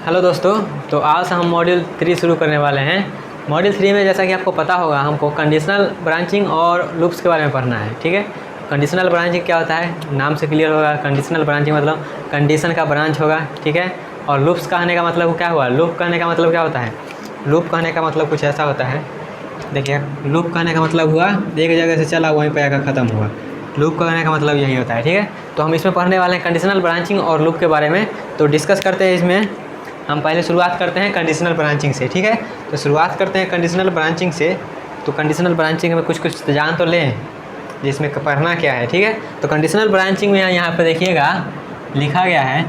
Hello दोस्तों, तो आज हम मॉड्यूल 3 शुरू करने वाले हैं। मॉड्यूल 3 में जैसा कि आपको पता होगा, हमको कंडीशनल ब्रांचिंग और लूप्स के बारे में पढ़ना है। ठीक है, कंडीशनल ब्रांचिंग क्या होता है, नाम से क्लियर होगा। कंडीशनल ब्रांचिंग मतलब कंडीशन का ब्रांच होगा। ठीक है, और लूप्स कहने का मतलब क्या हुआ, लूप कहने का मतलब क्या होता है, लूप कहने का मतलब कुछ ऐसा होता है। देखिए, लूप कहने का मतलब हुआ एक जगह से चला वहीं पर आकर ख़त्म हुआ। लूप कहने का मतलब यही होता है। ठीक है, तो हम इसमें पढ़ने वाले हैं कंडीशनल ब्रांचिंग और लूप के बारे में। तो डिस्कस करते हैं इसमें। हम पहले शुरुआत करते हैं कंडीशनल ब्रांचिंग से। ठीक है, तो शुरुआत करते हैं कंडीशनल ब्रांचिंग से। तो कंडीशनल ब्रांचिंग में कुछ जान तो लें जिसमें पढ़ना क्या है। ठीक है, तो कंडीशनल ब्रांचिंग में यहाँ पर देखिएगा लिखा गया है,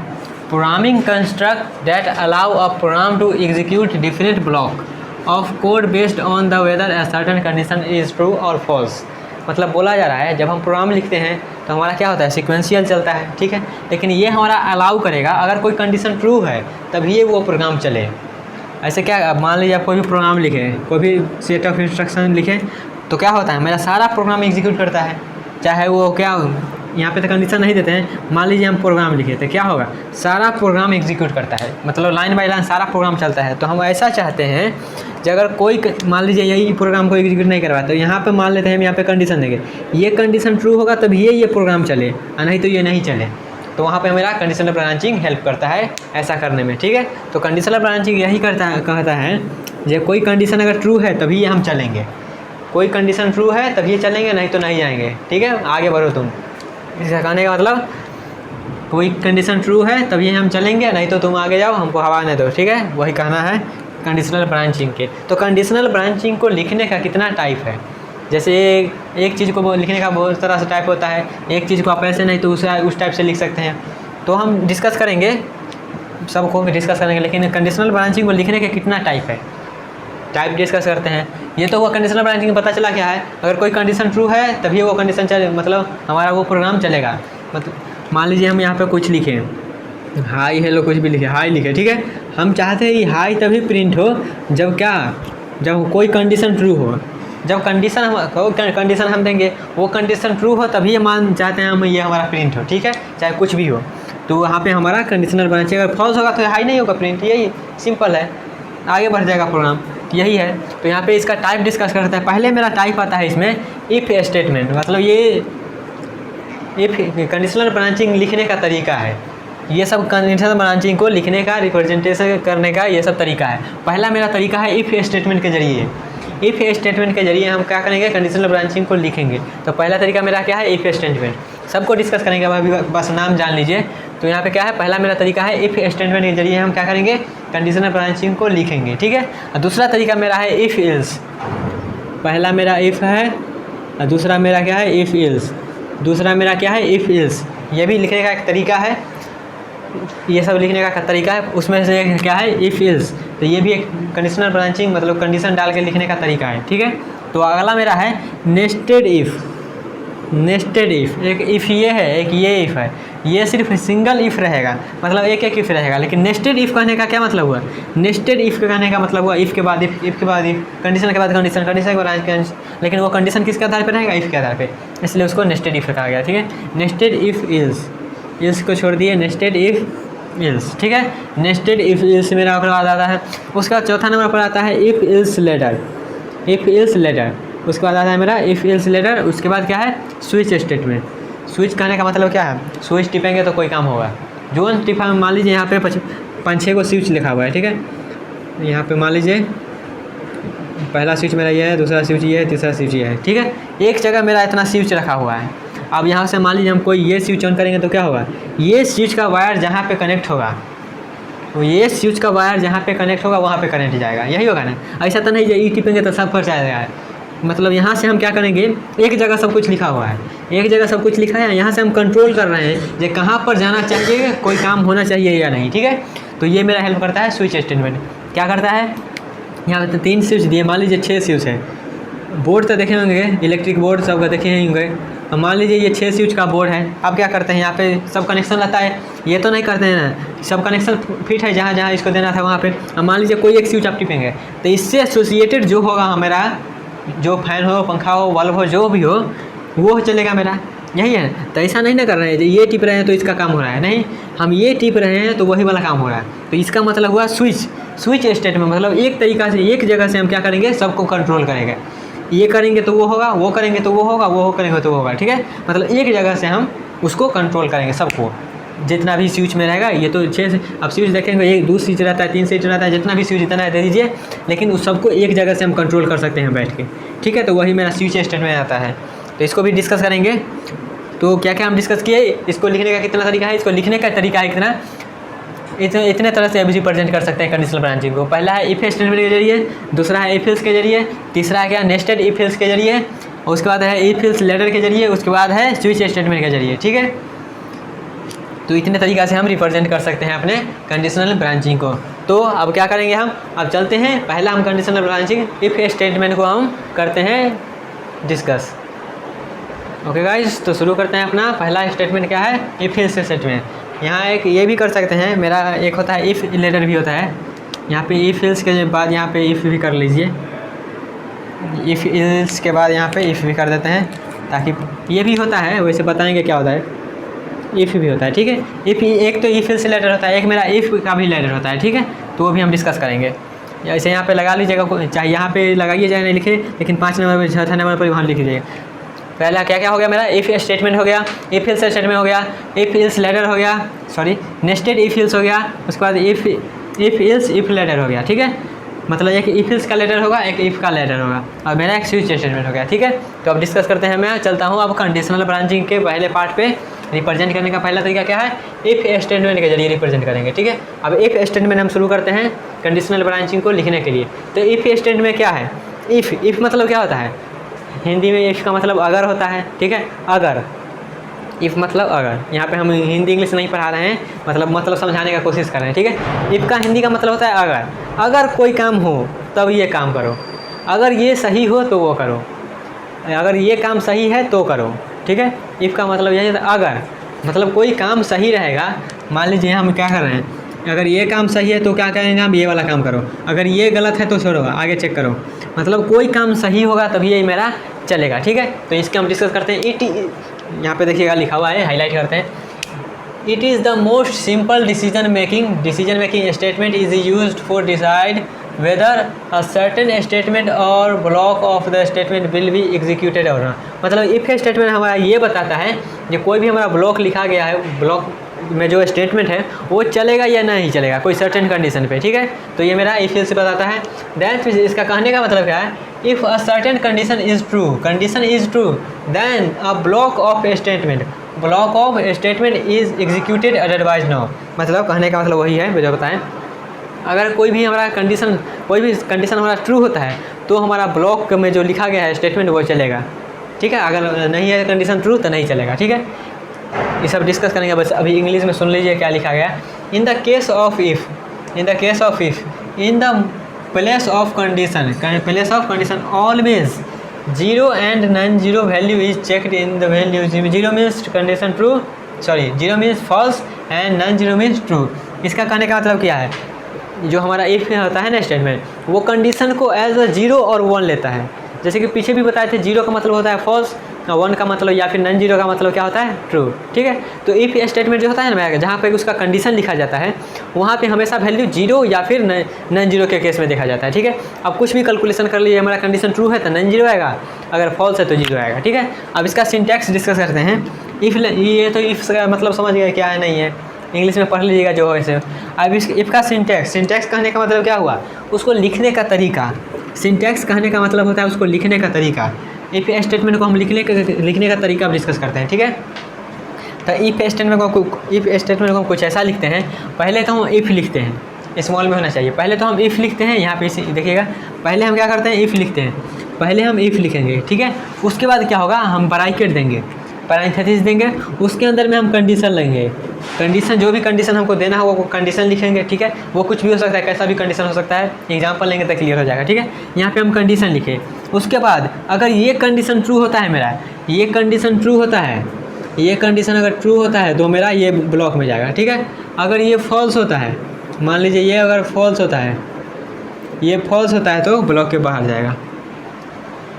programming construct that allow a program to execute different block of code based on the whether a certain condition is true और फॉल्स। मतलब बोला जा रहा है, जब हम प्रोग्राम लिखते हैं तो हमारा क्या होता है, सीक्वेंशियल चलता है। ठीक है, लेकिन ये हमारा अलाउ करेगा अगर कोई कंडीशन ट्रू है तभी वो प्रोग्राम चले। ऐसे क्या, मान लीजिए आप कोई भी प्रोग्राम लिखें, कोई भी सेट ऑफ इंस्ट्रक्शन लिखें, तो क्या होता है, मेरा सारा प्रोग्राम एग्जीक्यूट करता है। चाहे वो क्या, यहाँ पे तो कंडीशन नहीं देते हैं। मान लीजिए हम प्रोग्राम लिखे तो क्या होगा, सारा प्रोग्राम एग्जीक्यूट करता है, मतलब लाइन बाय लाइन सारा प्रोग्राम चलता है। तो हम ऐसा चाहते हैं कि अगर कोई मान लीजिए यही प्रोग्राम को एग्जीक्यूट नहीं करवाए, तो यहाँ पे मान लेते हैं हम यहाँ पे कंडीशन देंगे, ये कंडीशन ट्रू होगा तभी ये प्रोग्राम चले, और नहीं तो ये नहीं चले। तो वहाँ पे मेरा कंडीशनल ब्रांचिंग हेल्प करता है ऐसा करने में। ठीक है, तो कंडीशनल ब्रांचिंग यही कहता है जो कोई कंडीशन अगर ट्रू है तभी ये हम चलेंगे, कोई कंडीशन ट्रू है तभी ये चलेंगे, नहीं तो नहीं जाएंगे। ठीक है, आगे बढ़ो तुम। इसका कहने का मतलब कोई कंडीशन ट्रू है तभी हम चलेंगे, नहीं तो तुम आगे जाओ, हमको हवा नहीं दो। ठीक है, वही कहना है कंडीशनल ब्रांचिंग के। तो कंडीशनल ब्रांचिंग को लिखने का कितना टाइप है, जैसे एक चीज़ को लिखने का बहुत तरह से टाइप होता है। एक चीज़ को आप ऐसे नहीं तो उस टाइप से लिख सकते हैं। तो हम डिस्कस करेंगे, सबको डिस्कस करेंगे, लेकिन कंडीशनल ब्रांचिंग को लिखने के कितना टाइप है, टाइप डिस्कस करते हैं। ये तो वो कंडीशनल ब्रांचिंग में पता चला क्या है, अगर कोई कंडीशन ट्रू है तभी वो कंडीशन चले, मतलब हमारा वो प्रोग्राम चलेगा। मतलब मान लीजिए हम यहाँ पे कुछ लिखें, हाई हेलो कुछ भी लिखे, हाई लिखे। ठीक है, हम चाहते हैं कि हाई तभी प्रिंट हो जब क्या, जब कोई कंडीशन ट्रू हो। जब कंडीशन हम देंगे, वो कंडीशन ट्रू हो तभी मान चाहते हैं हम ये हमारा प्रिंट हो। ठीक है, चाहे कुछ भी हो, तो वहाँ पे हमारा कंडीशनल ब्रांचिंग अगर फॉल्स होगा तो हाई नहीं होगा प्रिंट। यही सिंपल है, आगे बढ़ जाएगा प्रोग्राम, यही है। तो यहाँ पे इसका टाइप डिस्कस करता है। पहले मेरा टाइप आता है इसमें इफ़ स्टेटमेंट, मतलब ये इफ़ कंडीशनल ब्रांचिंग लिखने का तरीका है। ये सब कंडीशनल ब्रांचिंग को लिखने का, रिप्रेजेंटेशन करने का ये सब तरीका है। पहला मेरा तरीका है इफ़ स्टेटमेंट के जरिए। इफ़ स्टेटमेंट के जरिए हम क्या करेंगे, कंडीशनल ब्रांचिंग को लिखेंगे। तो पहला तरीका मेरा क्या है, इफ़ स्टेटमेंट। सबको डिस्कस करेंगे, अभी बस नाम जान लीजिए। तो यहाँ पे क्या है, पहला मेरा तरीका है इफ़ स्टेटमेंट के जरिए हम क्या करेंगे, कंडीशनल ब्रांचिंग को लिखेंगे। ठीक है, और दूसरा तरीका मेरा है इफ़ इल्स। पहला मेरा इफ़ है और दूसरा मेरा क्या है, इफ़ इल्स। दूसरा मेरा क्या है, इफ़ इल्स। ये भी लिखने का एक तरीका है, ये सब लिखने का तरीका है। उसमें से क्या है, इफ़ इल्स। तो ये भी एक कंडीशनल ब्रांचिंग मतलब कंडीशन डाल के लिखने का तरीका है। ठीक है, तो अगला मेरा है नेस्टेड इफ़। नेस्टेड इफ़, एक इफ़ ये है, एक ये इफ़ है। ये सिर्फ सिंगल इफ़ रहेगा, मतलब एक एक इफ़ रहेगा। लेकिन नेस्टेड इफ़ कहने का क्या मतलब हुआ, नेस्टेड इफ़ कहने का मतलब हुआ इफ़ के बाद इफ़ के बाद इफ़, कंडीशन के बाद कंडीशन, कंडीशन के बाद, लेकिन वो कंडीशन किसके आधार पर रहेगा, इफ़ के आधार पर, इसलिए उसको नेस्टेड इफ़ कहा गया। ठीक है, नेस्टेड इफ़ इल्स, इल्स को छोड़ दिए, नेस्टेड इफ़ इल्स। ठीक है, नेस्टेड इफ़ इल्स मेरा उसके बाद आता है। उसका चौथा नंबर पर आता है if else ladder. If else ladder, उसके बाद आता है मेरा इफ़ इल्स लेटर। उसके बाद क्या है, स्विच स्टेटमेंट। स्विच कहने का मतलब क्या है, स्विच टिपेंगे तो कोई काम होगा। जो टिपा, मान लीजिए यहाँ पे 5-6 को स्विच लिखा हुआ है। ठीक है, यहाँ पे मान लीजिए पहला स्विच मेरा ये है, दूसरा स्विच ये है, तीसरा स्विच ये है। ठीक है, एक जगह मेरा इतना स्विच रखा हुआ है। अब यहाँ से मान लीजिए हम कोई ये स्विच ऑन करेंगे तो क्या होगा, ये स्विच का वायर जहाँ पे कनेक्ट होगा, तो ये स्विच का वायर जहाँ पे कनेक्ट होगा वहाँ पे कनेक्ट जाएगा। यही होगा ना, ऐसा तो नहीं ये टिपेंगे तो सब पर जाएगा। मतलब यहाँ से हम क्या करेंगे, एक जगह सब कुछ लिखा हुआ है, एक जगह सब कुछ लिखा है, यहाँ से हम कंट्रोल कर रहे हैं कि कहाँ पर जाना चाहिए, कोई काम होना चाहिए या नहीं। ठीक है, तो ये मेरा हेल्प करता है स्विच स्टेटमेंट। क्या करता है, यहाँ पे 3 स्विच दिए, मान लीजिए 6 स्विच है। बोर्ड तो देखे होंगे, इलेक्ट्रिक बोर्ड सबका देखे होंगे। अब मान लीजिए ये 6 स्विच का बोर्ड है। अब क्या करते हैं, यहाँ पे सब कनेक्शन रहता है, ये तो नहीं करते हैं ना, सब कनेक्शन फिट है जहाँ जहाँ इसको देना था वहाँ पे। अब मान लीजिए कोई एक स्विच आप टिपेंगे तो इससे एसोसिएटेड जो होगा मेरा, जो फैन हो, पंखा हो, बल्ब हो, जो भी हो वो चलेगा मेरा। यही है। तो ऐसा नहीं ना कर रहे हैं ये टिप रहे हैं तो इसका काम हो रहा है, नहीं, हम ये टिप रहे हैं तो वही वाला काम हो रहा है। तो इसका मतलब हुआ स्विच स्टेट में, मतलब एक तरीका से एक जगह से हम क्या करेंगे, सबको कंट्रोल करेंगे। ये करेंगे तो वो होगा, वो करेंगे तो वो होगा, वो करेंगे तो वो होगा, ठीक है। मतलब एक जगह से हम उसको कंट्रोल करेंगे सबको, जितना भी स्विच में रहेगा। ये तो 6 अब स्विच देखेंगे, 1 2 स्विच रहता है, 3 स्विच रहता है, जितना भी स्विच जितना है दे दीजिए, लेकिन उस सबको एक जगह से हम कंट्रोल कर सकते हैं बैठ के, ठीक है। तो वही मेरा स्विच स्टेट में आता है। तो इसको भी डिस्कस करेंगे। तो क्या क्या हम डिस्कस किए, इसको लिखने का कितना तरीका है, इसको लिखने का तरीका है कितना, इतने तरह से अभी रिप्रेजेंट कर सकते हैं कंडीशनल ब्रांचिंग को। पहला है इफ स्टेटमेंट के जरिए, दूसरा है इफ एल्स के जरिए, तीसरा है क्या नेस्टेड इफ एल्स के जरिए, और उसके बाद है इफ एल्स लेटर के जरिए, उसके बाद है स्विच स्टेटमेंट के जरिए, ठीक है। तो इतने तरीका से हम रिप्रेजेंट कर सकते हैं अपने कंडीशनल ब्रांचिंग को। तो अब क्या करेंगे हम, अब चलते हैं, पहला हम कंडीशनल ब्रांचिंग इफ स्टेटमेंट को हम करते हैं डिस्कस। ओके गाइस, तो शुरू करते हैं। अपना पहला स्टेटमेंट क्या है, इफ एल्स स्टेटमेंट। यहाँ एक ये भी कर सकते हैं, मेरा एक होता है इफ़ लेटर भी होता है। यहाँ पे इफ एल्स के बाद यहाँ पे इफ़ भी कर लीजिए, इफ एल्स के बाद यहाँ पे इफ़ भी कर देते हैं, ताकि ये भी होता है, वैसे बताएंगे क्या होता है, इफ़ भी होता है, ठीक है। इफ एक तो इफ एल्स लेटर होता है, एक मेरा इफ़ का भी लेटर होता है, ठीक है। तो वो भी हम डिस्कस करेंगे। ऐसे यहाँ पे लगा लीजिएगा, चाहे यहाँ पे लगाइए चाहे नहीं लिखे, लेकिन 5 नंबर पर 6 नंबर पर वहाँ लिख लीजिएगा। पहला क्या क्या हो गया मेरा, इफ स्टेटमेंट हो गया, इफ एल्स स्टेटमेंट हो गया, इफ एल्स लेटर हो गया, सॉरी नेस्टेड इफ एल्स हो गया, उसके बाद इफ एल्स इफ लेटर हो गया, ठीक है। मतलब एक इफ एल्स का लेटर होगा, एक इफ का लेटर होगा, और मेरा एक स्विच स्टेटमेंट हो गया, ठीक है। तो अब डिस्कस करते हैं। मैं चलता हूँ अब कंडीशनल ब्रांचिंग के पहले पार्ट पे। रिप्रेजेंट करने का पहला तरीका क्या है, इफ स्टेटमेंट के जरिए रिप्रेजेंट करेंगे, ठीक है। अब इफ स्टेटमेंट हम शुरू करते हैं कंडीशनल ब्रांचिंग को लिखने के लिए। तो इफ स्टेटमेंट क्या है, इफ मतलब क्या होता है, हिंदी में इफ़ का मतलब अगर होता है, ठीक है। अगर, इफ़ मतलब अगर, यहाँ पे हम हिंदी इंग्लिश नहीं पढ़ा रहे हैं, मतलब समझाने का कोशिश कर रहे हैं, ठीक है। इफ़ का हिंदी का मतलब होता है अगर कोई काम हो तब ये काम करो, अगर ये सही हो तो वो करो, अगर ये काम सही है तो करो, ठीक है। इफ़ का मतलब यही है, अगर मतलब कोई काम सही रहेगा। मान लीजिए हम क्या कर रहे हैं, अगर ये काम सही है तो क्या करेंगे हम, ये वाला काम करो, अगर ये गलत है तो छोड़ो, आगे चेक करो। मतलब कोई काम सही होगा तभी ये मेरा चलेगा, ठीक है। तो इसके हम डिस्कस करते हैं। यहाँ पे देखिएगा लिखा हुआ है, हाईलाइट करते हैं। It is the most simple decision making statement is used for decide whether a certain statement or block of the statement will be executed or not. मतलब इफ स्टेटमेंट हमारा ये बताता है कि कोई भी हमारा ब्लॉक लिखा गया है, ब्लॉक में जो स्टेटमेंट है वो चलेगा या नहीं चलेगा कोई सर्टेन कंडीशन पे, ठीक है। तो ये मेरा इफ एल्स से बताता है। दैट इसका कहने का मतलब क्या है, if a certain condition is true then a block of statement is executed otherwise no. मतलब कहने का मतलब वही है जो बताएं, अगर कोई भी कंडीशन हमारा ट्रू होता है तो हमारा ब्लॉक में जो लिखा गया है स्टेटमेंट वो चलेगा, ठीक है। अगर नहीं है कंडीशन ट्रू तो नहीं चलेगा, ठीक है। ये सब डिस्कस करेंगे। बस अभी इंग्लिश में सुन लीजिए क्या लिखा गया। In the case of if in the place of condition always 0 and non 0 value is checked in the value. 0 means condition true, 0 means false and non 0 means true. इसका कहने का मतलब क्या है, जो हमारा इफ होता है ना स्टेटमेंट, वो कंडीशन को एज अ 0 और 1 लेता है। जैसे कि पीछे भी बताए थे, 0 का मतलब होता है फॉल्स, 1 का मतलब या फिर नॉन 0 का मतलब क्या होता है, ट्रू, ठीक है। तो इफ स्टेटमेंट जो होता है ना, जहाँ पे उसका कंडीशन लिखा जाता है वहाँ पे हमेशा वैल्यू 0 या फिर नॉन 0 के केस में देखा जाता है, ठीक है। अब कुछ भी कैलकुलेशन कर लीजिए, हमारा कंडीशन ट्रू है तो नॉन 0 आएगा, अगर फॉल्स है तो 0 आएगा, ठीक है। अब इसका सिंटैक्स डिस्कस करते हैं। इफ ये तो इफ का मतलब समझ गए क्या है, नहीं है, इंग्लिश में पढ़ लीजिएगा जो है ऐसे। अब इस इफ का सिंटैक्स कहने का मतलब क्या हुआ, उसको लिखने का तरीका। सिंटैक्स कहने का मतलब होता है उसको लिखने का तरीका। इफ स्टेटमेंट को हम लिखने का तरीका डिस्कस करते हैं, ठीक है। तो इफ स्टेटमेंट को हम कुछ ऐसा लिखते हैं। पहले तो हम इफ़ लिखते हैं, स्मॉल में होना चाहिए। पहले तो हम इफ़ लिखते हैं, यहाँ पे देखिएगा, पहले हम क्या करते हैं, इफ़ लिखते हैं। पहले हम इफ़ लिखेंगे, ठीक है। उसके बाद क्या होगा, हम ब्रैकेट देंगे, पैरेंथेसिस देंगे, उसके अंदर में हम कंडीशन लेंगे। कंडीशन जो भी कंडीशन हमको देना है वो कंडीशन लिखेंगे, ठीक है। वो कुछ भी हो सकता है, कैसा भी कंडीशन हो सकता है, एग्जांपल लेंगे तो क्लियर हो जाएगा, ठीक है। यहाँ पे हम कंडीशन लिखे। उसके बाद अगर ये कंडीशन ट्रू होता है, मेरा ये कंडीशन ट्रू होता है, ये कंडीशन अगर ट्रू होता है तो मेरा ये ब्लॉक में जाएगा, ठीक है। अगर ये फॉल्स होता है, मान लीजिए ये अगर फॉल्स होता है, ये फॉल्स होता है तो ब्लॉक के बाहर जाएगा।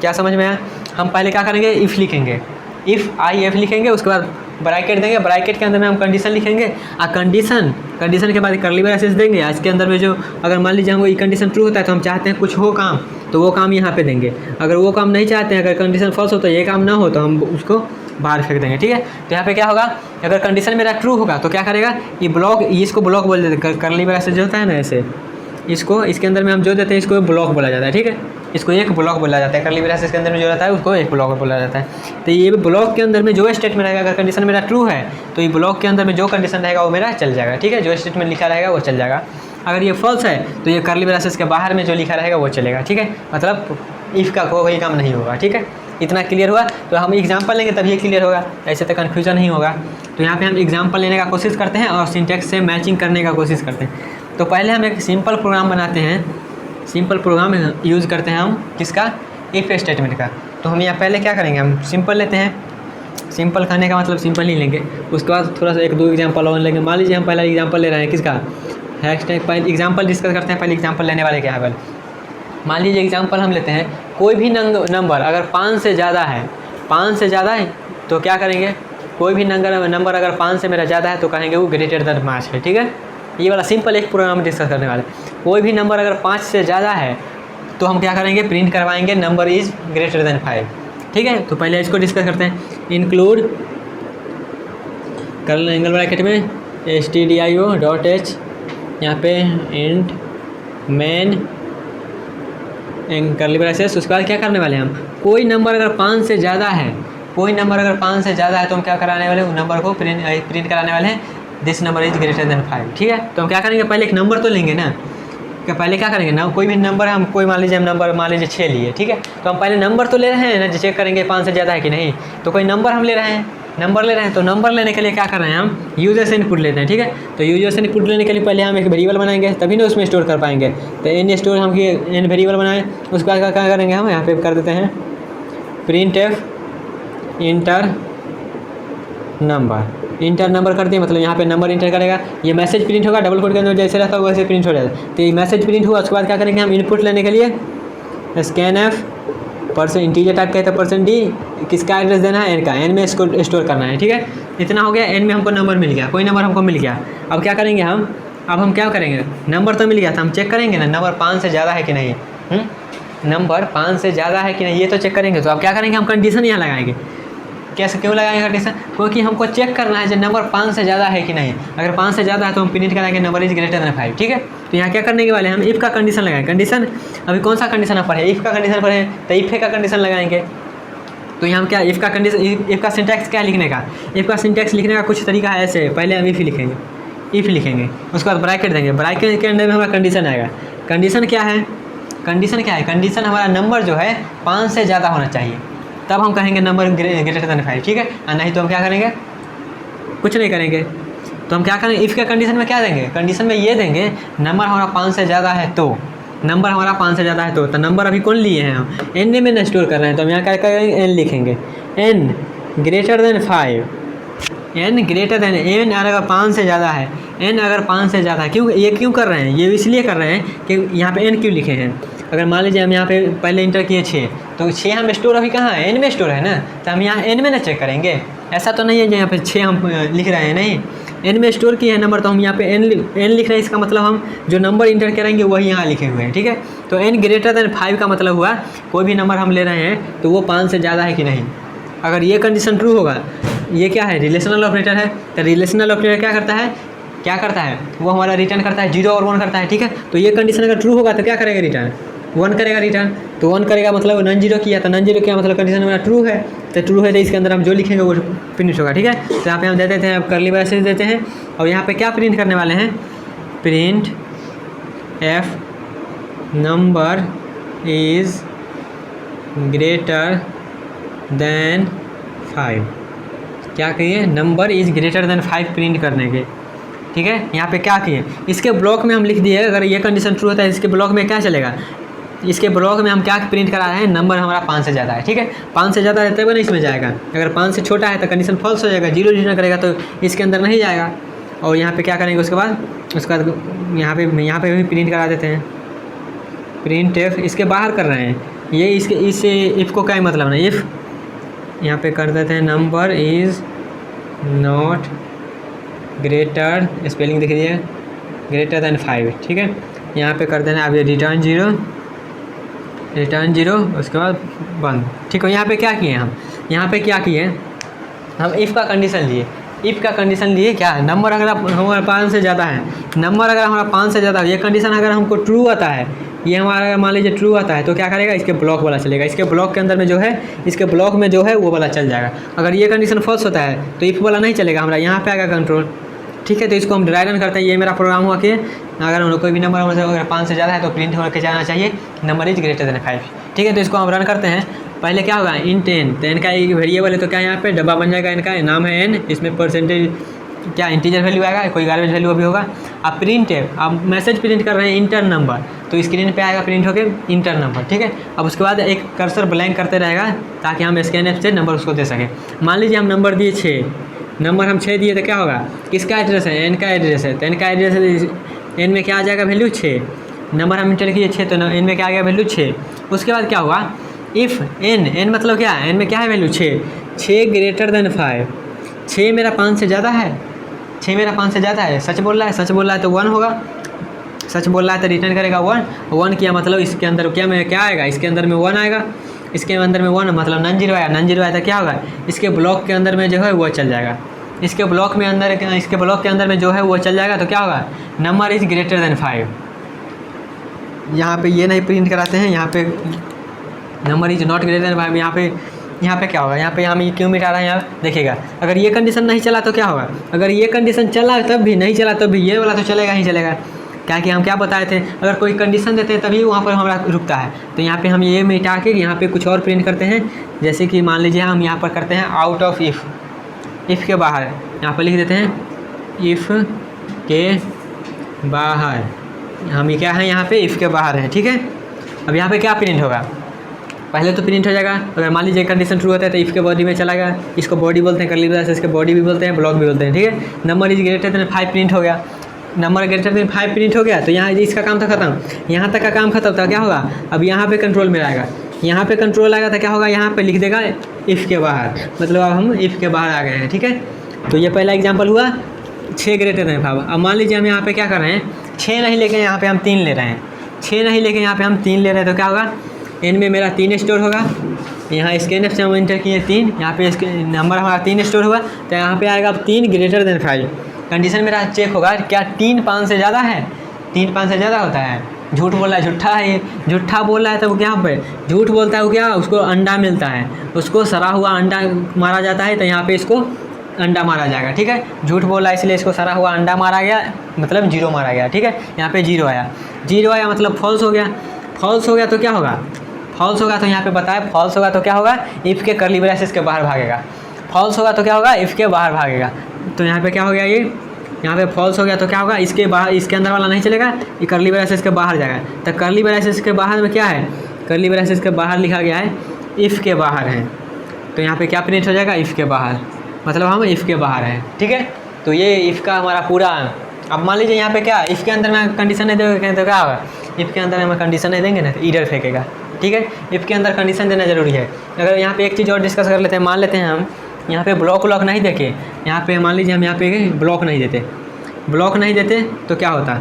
क्या समझ में आया। हम पहले क्या करेंगे, इफ़ लिखेंगे, इफ़ आई एफ लिखेंगे, उसके बाद ब्रैकेट देंगे, ब्रैकेट के अंदर में हम कंडीशन लिखेंगे, कंडीशन के बाद कर्ली ब्रैकेट्स देंगे। इसके अंदर में जो अगर मान लीजिए हमको ये कंडीशन ट्रू होता है तो हम चाहते हैं कुछ हो काम, तो वो काम यहाँ पे देंगे। अगर वो काम नहीं चाहते हैं, अगर कंडीशन फॉल्स हो तो ये काम ना हो तो हम उसको बाहर फेंक देंगे, ठीक है। तो यहाँ पे क्या होगा, अगर कंडीशन मेरा ट्रू होगा तो क्या करेगा, ये ब्लॉक, इसको ब्लॉक बोल देते हैं, कर्ली ब्रैकेट जो होता है ना ऐसे, इसको इसके अंदर में हम जो देते हैं इसको ब्लॉक बोला जाता है, ठीक है। इसको एक ब्लॉक बोला जाता है, कर्ली ब्रैकेट के अंदर में जो रहता है उसको एक ब्लॉक बोला जाता है। तो ये ब्लॉक के अंदर में जो स्टेटमेंट रहेगा, अगर कंडीशन मेरा ट्रू है तो ये ब्लॉक के अंदर में जो कंडीशन रहेगा वो मेरा चल जाएगा, ठीक है। जो स्टेटमेंट लिखा रहेगा वो चल जाएगा। अगर ये फॉल्स है तो ये कर्ली ब्रैकेट के बाहर में जो लिखा रहेगा वो चलेगा, ठीक है। मतलब इफ़ का कोई काम नहीं होगा, ठीक है। इतना क्लियर हुआ। तो हम एग्जाम्पल लेंगे तभी क्लियर होगा, ऐसे तो कन्फ्यूजन नहीं होगा। तो यहाँ पे हम एग्जाम्पल लेने का कोशिश करते हैं और सिंटैक्स से मैचिंग करने का कोशिश करते हैं। तो पहले हम एक सिंपल प्रोग्राम बनाते हैं, सिंपल प्रोग्राम यूज़ करते हैं हम किसका, इफ़ स्टेटमेंट का। तो हम यहाँ पहले क्या करेंगे, हम सिंपल लेते हैं, सिंपल करने का मतलब सिंपल ही लेंगे। उसके बाद थोड़ा सा एक दो एग्जाम्पल और लेंगे। मान लीजिए हम पहला एग्जाम्पल ले रहे हैं किसका, पहले एग्जाम्पल डिस्कस करते हैं। पहले एग्जाम्पल लेने वाले क्या है, पहले मान लीजिए एग्जाम्पल हम लेते हैं, कोई भी नंबर अगर 5 से ज़्यादा है, 5 से ज़्यादा है तो क्या करेंगे, कोई भी नंबर अगर 5 से मेरा ज़्यादा है तो कहेंगे वो ग्रेटर देन 5 है, ठीक है। ये वाला सिंपल एक प्रोग्राम डिस्कस करने वाले। कोई भी नंबर अगर 5 से ज़्यादा है तो हम क्या करेंगे, प्रिंट करवाएंगे नंबर इज़ ग्रेटर देन 5, ठीक है। तो पहले इसको डिस्कस करते हैं। इंक्लूड कर एंगल ब्रैकेट में stdio.h, यहाँ पे इंट मेन कर्ली ब्रैकेट्स। उसके बाद क्या करने वाले हैं हम, कोई नंबर अगर 5 से ज़्यादा है, कोई नंबर अगर 5 से ज़्यादा है तो हम क्या कराने वाले हैं, उस नंबर को प्रिंट कराने वाले हैं this number is greater than 5, ठीक है। तो हम क्या करेंगे, पहले एक नंबर तो लेंगे ना, क्या पहले क्या करेंगे ना, कोई भी नंबर हम कोई मान लीजिए हम नंबर मान लीजिए 6 लिए, ठीक है। तो हम पहले नंबर तो ले रहे हैं ना, जो चेक करेंगे 5 से ज़्यादा है कि नहीं। तो कोई नंबर हम ले रहे हैं, तो नंबर लेने के लिए क्या कर रहे हैं, हम यूजर से इनपुट लेते हैं, ठीक है। तो यूजर से इनपुट लेने के लिए पहले हम एक वेरिएबल बनाएंगे, तभी ना उसमें स्टोर कर पाएंगे। तो एन स्टोर हम एन वेरिएबल बनाएं। उसके बाद क्या करेंगे, हम यहाँ पे कर देते हैं प्रिंट एफ इंटर नंबर कर दिए, मतलब यहाँ पे नंबर इंटर करेगा, ये मैसेज प्रिंट होगा, डबल कोड के अंदर जैसे रहता होगा वैसे प्रिंट हो जाएगा। तो ये मैसेज प्रिंट हुआ। उसके बाद क्या करेंगे, हम इनपुट लेने के लिए स्कैन एफ % इंटीजर टाइप कहते हैं %d, किसका एड्रेस देना है, एन का, एन में इसको स्टोर करना है, ठीक है। इतना हो गया, एन में हमको नंबर मिल गया, कोई नंबर हमको मिल गया। अब क्या करेंगे हम क्या करेंगे, नंबर तो मिल गया था, हम चेक करेंगे ना नंबर 5 से ज़्यादा है कि नहीं, नंबर 5 से ज़्यादा है कि नहीं ये तो चेक करेंगे। तो अब क्या करेंगे, हम कंडीशन यहाँ लगाएंगे। कैसे, क्यों लगाएंगे कंडीशन, क्योंकि हमको चेक करना है जो नंबर 5 से ज़्यादा है कि नहीं। अगर 5 से ज़्यादा है तो हम प्रिंट कराएंगे नंबर इज ग्रेटर देन 5, ठीक है। तो यहाँ क्या करने के वाले हम इफ़ का कंडीशन लगाएंगे। कंडीशन अभी कौन सा कंडीशन आप पढ़े, इफ़ का कंडीशन पढ़े, तो इफ़ का कंडीशन लगाएंगे। तो यहाँ क्या इफ़ का कंडीशन, इफ़ का सिंटैक्स क्या लिखने का, इफ़ का सिंटैक्स लिखने का कुछ तरीका है ऐसे, पहले हम इफ़ लिखेंगे, उसके बाद ब्रैकेट देंगे, ब्रैकेट के अंदर में हमारा कंडीशन आएगा। कंडीशन क्या है, कंडीशन हमारा नंबर जो है 5 से ज़्यादा होना चाहिए, तब हम कहेंगे नंबर ग्रेटर देन 5, ठीक है। और नहीं तो हम क्या करेंगे, कुछ नहीं करेंगे। तो हम क्या करेंगे, इफ़ के कंडीशन में क्या देंगे, कंडीशन में ये देंगे नंबर हमारा 5 से ज़्यादा है तो, नंबर हमारा 5 से ज़्यादा है तो नंबर अभी कौन लिए हैं हम, एन में स्टोर कर रहे हैं। तो हम यहाँ क्या करेंगे, एन लिखेंगे, n greater than 5, n greater than, n अगर 5 से ज़्यादा है, एन अगर 5 से ज़्यादा है, क्यों कर रहे हैं, ये इसलिए कर रहे हैं कि यहाँ पे एन क्यों लिखे हैं। अगर मान लीजिए हम यहाँ पे पहले इंटर किए 6, तो 6 हम स्टोर अभी कहाँ है, एन में स्टोर है ना, तो हम यहाँ एन में ना चेक करेंगे। ऐसा तो नहीं है जो यहाँ पे 6 हम लिख रहे हैं, नहीं, एन में स्टोर किए हैं नंबर, तो हम यहाँ पे एन लिख रहे हैं। इसका मतलब हम जो नंबर इंटर करेंगे वही यहाँ लिखे हुए हैं, ठीक है। तो एन ग्रेटर देन 5 का मतलब हुआ कोई भी नंबर हम ले रहे हैं तो वो 5 से ज़्यादा है कि नहीं। अगर ये कंडीशन ट्रू होगा, ये क्या है, रिलेशनल ऑपरेटर है। तो रिलेशनल ऑपरेटर क्या करता है, वो हमारा रिटर्न करता है 0 और 1 करता है, ठीक है। तो ये कंडीशन अगर ट्रू होगा तो क्या करेगा, रिटर्न 1 करेगा रिटर्न। तो 1 करेगा मतलब नॉन जीरो किया, तो नॉन जीरो किया मतलब कंडीशन हमारा ट्रू है। तो ट्रू है तो इसके अंदर हम जो लिखेंगे वो प्रिंट होगा, ठीक है। तो यहाँ पे हम दे देते हैं, अब कर्ली ब्रैकेट देते हैं और यहाँ पे क्या प्रिंट करने वाले हैं, print F number is greater than 5। क्या कहिए, number is greater than 5 print करने के, ठीक है। यहाँ पे क्या किए, इसके ब्लॉक में हम लिख दिए, अगर ये कंडीशन ट्रू होता है इसके ब्लॉक में क्या चलेगा, इसके ब्लॉक में हम क्या प्रिंट करा रहे हैं, नंबर हमारा 5 से ज़्यादा है, ठीक है। 5 से ज़्यादा रहता है ना इसमें जाएगा, अगर 5 से छोटा है तो कंडीशन फॉल्स हो जाएगा, 0 रिटर्न करेगा तो इसके अंदर नहीं जाएगा। और यहाँ पे क्या करेंगे, उसके बाद यहाँ पे भी प्रिंट करा देते हैं, प्रिंट एफ, इसके बाहर कर रहे हैं ये, इस इफ़ को क्या मतलब नहीं, यहाँ पे कर देते हैं number is not greater, spelling दिख रही है, ग्रेटर देन 5, ठीक है। यहाँ पे कर देना अब ये रिटर्न जीरो, उसके बाद बंद, ठीक है। यहाँ पे क्या किए हम, यहाँ पे क्या किए हम, इफ़ का कंडीशन लिए, इफ़ का कंडीशन लिए क्या, नंबर अगर हमारा 5 से ज़्यादा है, नंबर अगर हमारा 5 से ज़्यादा है, ये कंडीशन अगर हमको ट्रू आता है, ये हमारा मान लीजिए ट्रू आता है, तो क्या करेगा, इसके ब्लॉक वाला चलेगा, इसके ब्लॉक के अंदर में जो है, इसके ब्लॉक में जो है वो वाला चल जाएगा। अगर ये कंडीशन फॉल्स होता है तो इफ़ वाला नहीं चलेगा, हमारा यहाँ पे आएगा कंट्रोल, ठीक है। तो इसको हम ड्राई रन करते हैं, ये मेरा प्रोग्राम हुआ कि अगर हम लोग कोई भी नंबर अगर 5 से ज़्यादा है तो प्रिंट होकर जाना चाहिए नंबर इज ग्रेटर देन 5, ठीक है। तो इसको हम रन करते हैं। पहले क्या होगा, इंट n, तो n का एक वेरिएबल है तो क्या यहाँ पे डब्बा बन जाएगा, इनका नाम है n, इसमें परसेंटेज क्या इंटीजर वैल्यू आएगा, कोई गार्बेज वैल्यू भी होगा। अब प्रिंट है, अब मैसेज प्रिंट कर रहे हैं इंटर नंबर, तो स्क्रीन पे आएगा प्रिंट होकर इंटर नंबर, ठीक है। अब उसके बाद एक कर्सर ब्लैंक करते रहेगा ताकि हम स्कैनएफ से नंबर उसको दे सकें। मान लीजिए हम नंबर दिए 6, नंबर हम 6 दिए तो क्या होगा, किसका एड्रेस है, n का एड्रेस है, तो n का एड्रेस है, n में क्या आ जाएगा वैल्यू 6, नंबर हम इंटर किए 6 तो n में क्या आ गया वैल्यू 6। उसके बाद क्या होगा, इफ़ n मतलब क्या है, n में क्या है वैल्यू 6 ग्रेटर देन 5, 6 मेरा 5 से ज़्यादा है, 6 मेरा 5 से ज़्यादा है, सच बोल रहा है तो 1 होगा, सच बोल रहा है तो रिटर्न करेगा 1 किया मतलब इसके अंदर क्या आएगा, इसके अंदर में 1 आएगा, इसके अंदर में 1 मतलब नॉन जीरो आया, नॉन जीरो आया तो क्या होगा, इसके ब्लॉक के अंदर में जो है वो चल जाएगा, इसके ब्लॉक के अंदर में जो है वो चल जाएगा, तो क्या होगा, नंबर इज़ ग्रेटर देन 5। यहाँ पे ये नहीं प्रिंट कराते हैं, यहाँ पे number is not greater than 5, यहाँ पे क्या होगा, यहाँ पे हम क्यों मिटा रहे हैं, यहाँ देखिएगा। अगर ये कंडीशन नहीं चला तो क्या होगा, अगर ये कंडीशन चला तब भी, नहीं चला तब भी ये वाला तो चलेगा ही चलेगा, क्या कि हम क्या बताए थे, अगर कोई कंडीशन देते हैं तभी वहाँ पर हमारा रुकता है। तो यहाँ पे हम ये मिटा के यहाँ पे कुछ और प्रिंट करते हैं, जैसे कि मान लीजिए हम यहाँ पर करते हैं आउट ऑफ इफ़ के बाहर, यहाँ पर लिख देते हैं इफ़ के बाहर, हम ये क्या है यहाँ पे इफ़ के बाहर है, ठीक है। अब यहाँ पे क्या प्रिंट होगा, पहले तो प्रिंट हो जाएगा, अगर मान लीजिए कंडीशन ट्रू होता है तो इफ़ के बॉडी में चला गया, इसको बॉडी बोलते हैं, कर्ली ब्रैकेट इसके बॉडी भी बोलते हैं, ब्लॉक भी बोलते हैं, ठीक है। Number is greater than 5 print हो गया, नंबर ग्रेटर देन 5 प्रिंट हो गया, तो यहाँ इसका काम था खत्म, यहाँ तक का काम खत्म था, क्या होगा, अब यहाँ पे कंट्रोल में आएगा, यहाँ पे कंट्रोल आएगा तो क्या होगा, यहाँ पे लिख देगा इफ़ के बाहर, मतलब अब हम इफ़ के बाहर आ गए हैं, ठीक है। तो ये पहला एग्जाम्पल हुआ 6 ग्रेटर देन 5। अब मान लीजिए हम यहाँ पे क्या कर रहे हैं, 6 नहीं लेके यहाँ पे हम 3 ले रहे हैं, 6 नहीं लेके यहाँ पे हम 3 ले रहे हैं, तो क्या होगा, n में मेरा 3 स्टोर होगा, यहाँ स्कैनएफ से हम इंटर किए 3, यहाँ पे इसके नंबर हमारा 3 स्टोर हुआ, तो यहाँ पे आएगा अब 3 ग्रेटर देन 5, कंडीशन मेरा चेक होगा क्या 3 5 से ज़्यादा है, 3 5 से ज़्यादा होता है, झूठ बोल रहा है, झूठा है, ये झूठा बोल रहा है तो वो क्या पे झूठ बोलता है, वो क्या उसको अंडा मिलता है, उसको सड़ा हुआ अंडा मारा जाता है, तो यहाँ पे इसको अंडा मारा जाएगा, ठीक है। झूठ बोल रहा है इसलिए इसको सड़ा हुआ अंडा मारा गया, मतलब 0 मारा गया, ठीक है। यहाँ पे 0 आया, 0 आया मतलब फॉल्स हो गया, फॉल्स हो गया तो क्या होगा, फॉल्स होगा तो यहाँ पे बताया फॉल्स होगा तो क्या होगा, इफ़ के कर्ली ब्रैकेट के बाहर भागेगा, फॉल्स होगा तो क्या होगा, इफ़ के बाहर भागेगा। तो यहाँ पे क्या हो गया, ये यहाँ पे फॉल्स हो गया तो क्या होगा, इसके बाहर, इसके अंदर वाला नहीं चलेगा, ये कर्ली ब्रैकेट के बाहर जाएगा। तो कर्ली ब्रैकेट के बाहर में क्या है, कर्ली ब्रैकेट के बाहर लिखा गया है इफ़ के बाहर है, तो यहाँ पे क्या प्रिंट हो जाएगा, इफ़ के बाहर, मतलब हम इफ़ के बाहर हैं, ठीक है। तो ये इफ़ का हमारा पूरा। अब मान लीजिए यहाँ पे क्या, इफ़ के अंदर में कंडीशन नहीं देंगे तो क्या होगा, इफ़ के अंदर में कंडीशन नहीं देंगे ना तो एरर फेंकेगा, ठीक है। इफ़ के अंदर कंडीशन देना जरूरी है। अगर यहाँ पे एक चीज़ और डिस्कस कर लेते हैं, मान लेते हैं हम यहाँ पे ब्लॉक नहीं देखे, यहाँ पे मान लीजिए हम यहाँ पे ब्लॉक नहीं देते तो क्या होता,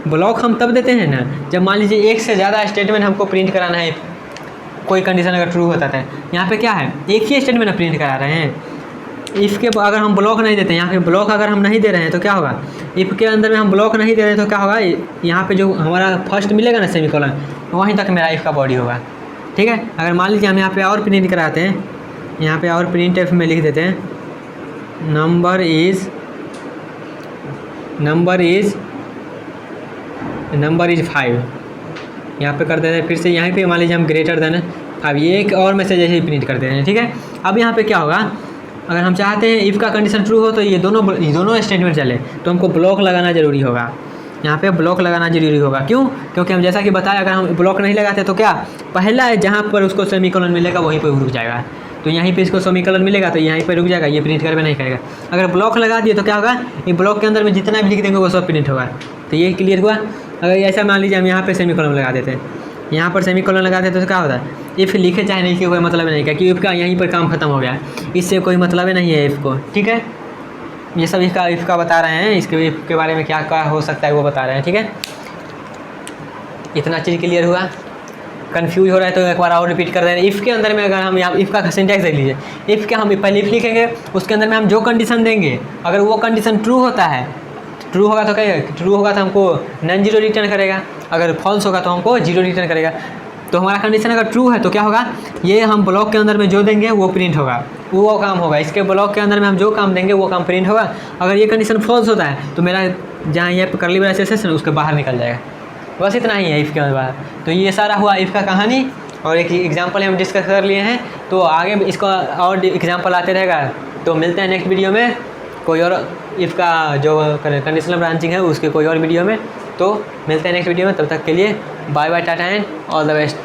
ब्लॉक हम तब देते हैं ना जब मान लीजिए एक से ज़्यादा स्टेटमेंट हमको प्रिंट कराना है, कोई कंडीशन अगर ट्रू होता है। यहाँ पे क्या है, एक ही स्टेटमेंट प्रिंट करा रहे हैं। इफ़ के अगर हम ब्लॉक नहीं देते, यहाँ पे ब्लॉक अगर हम नहीं दे रहे हैं तो क्या होगा, इफ़ के अंदर में हम ब्लॉक नहीं दे रहे हैं तो क्या होगा, यहाँ पे जो हमारा फर्स्ट मिलेगा ना सेमीकोलन, वहीं तक मेरा इफ़ का बॉडी होगा, ठीक है। अगर मान लीजिए हम यहाँ पे और प्रिंट कराते हैं, यहाँ पे और प्रिंट एफ में लिख देते हैं नंबर इज़ 5, यहाँ पे कर देते हैं। फिर से यहाँ पे मान लीजिए हम ग्रेटर देन 5, ये एक और मैसेज ऐसे ही प्रिंट कर देते हैं, ठीक है। अब यहाँ पे क्या होगा, अगर हम चाहते हैं इफ़ का कंडीशन ट्रू हो तो ये दोनों स्टेटमेंट चले, तो हमको ब्लॉक लगाना ज़रूरी होगा, यहाँ पे ब्लॉक लगाना जरूरी होगा। क्यों, क्योंकि हम जैसा कि बताया अगर हम ब्लॉक नहीं लगाते तो क्या, पहला है जहाँ पर उसको सेमीकोलन मिलेगा वहीं पर रुक जाएगा, तो यहीं पे इसको सेमीकोलन मिलेगा तो यहीं पर रुक जाएगा, ये प्रिंट करके नहीं करेगा। अगर ब्लॉक लगा दिए तो क्या होगा, ये ब्लॉक के अंदर में जितना भी लिख देंगे वो सब प्रिंट होगा। तो ये क्लियर हुआ। अगर ऐसा मान लीजिए हम यहाँ पे सेमीकोलन लगा देते हैं, यहाँ पर सेमीकोलन लगाते हैं तो क्या होता है, इफ़ लिखे चाहे नहीं लिखे कोई मतलब नहीं, क्योंकि इफ़ का यहीं पर काम खत्म हो गया, इससे कोई मतलब नहीं है इफ़ को, ठीक है। ये सब इफ़ का बता रहे हैं, इसके इफ़ के बारे में क्या क्या हो सकता है वो बता रहे हैं, ठीक है। इतना चीज़ क्लियर हुआ। कंफ्यूज हो रहा है तो एक बार और रिपीट कर रहे हैं। इफ़ के अंदर में अगर हम यहाँ इफ़ का सिंटैक्स देख लीजिए, इफ़ के हम पहले इफ़ लिखेंगे, उसके अंदर में हम जो कंडीशन देंगे, अगर वो कंडीशन ट्रू होता है, ट्रू होगा तो क्या, ट्रू होगा तो हमको नॉन जीरो रिटर्न करेगा, अगर फॉल्स होगा तो हमको जीरो रिटर्न करेगा। तो हमारा कंडीशन अगर ट्रू है तो क्या होगा, ये हम ब्लॉक के अंदर में जो देंगे वो प्रिंट होगा, वो काम होगा। इसके ब्लॉक के अंदर में हम जो काम देंगे वो काम प्रिंट होगा। अगर ये कंडीशन फॉल्स होता है तो मेरा जहाँ ये करली ब्रेसेस है उसके बाहर निकल जाएगा। बस इतना ही है इफ़ के बाद। तो ये सारा हुआ इफ़ का कहानी, और एक एग्जांपल हम डिस्कस कर लिए हैं। तो आगे इसका और एग्जांपल आते रहेगा। तो मिलते हैं नेक्स्ट वीडियो में कोई और इफ़ का जो कंडीशनल ब्रांचिंग है उसके कोई और वीडियो में। तो मिलते हैं नेक्स्ट वीडियो में, तब तक के लिए bye bye, tata and all the best.